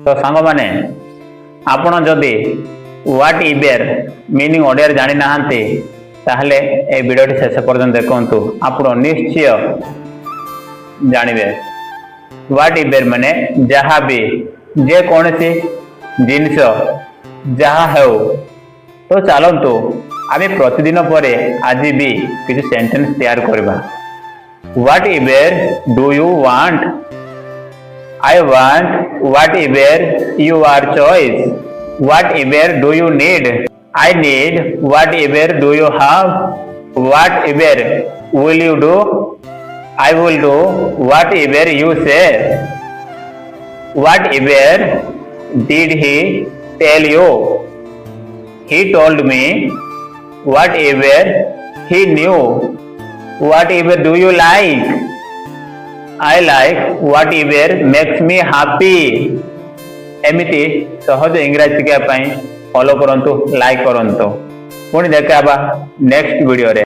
तो सांग माने आपण जदि व्हाट इवेर मीनिंग ओडिया जानी नाहंती ताहले ए वीडियो शेष पर्यंत देखंतु आपण निश्चय जानिबे। व्हाट इवेर माने जहा भी जे कोनसी जिनिस जहा हेउ। तो चलतु आमे प्रतिदिन परे आज भी किसी सेंटेंस तैयार करबा। Whatever do you want? I want whatever your choice. Whatever do you need? I need whatever do you have? Whatever will you do? I will do whatever you say. Whatever did he tell you? He told me whatever he knew. Whatever do you like? I like whatever makes me happy. एमिति सहज इंग्रजी शिखा follow करंतु, like करंतु। पुणी देखा next video रे।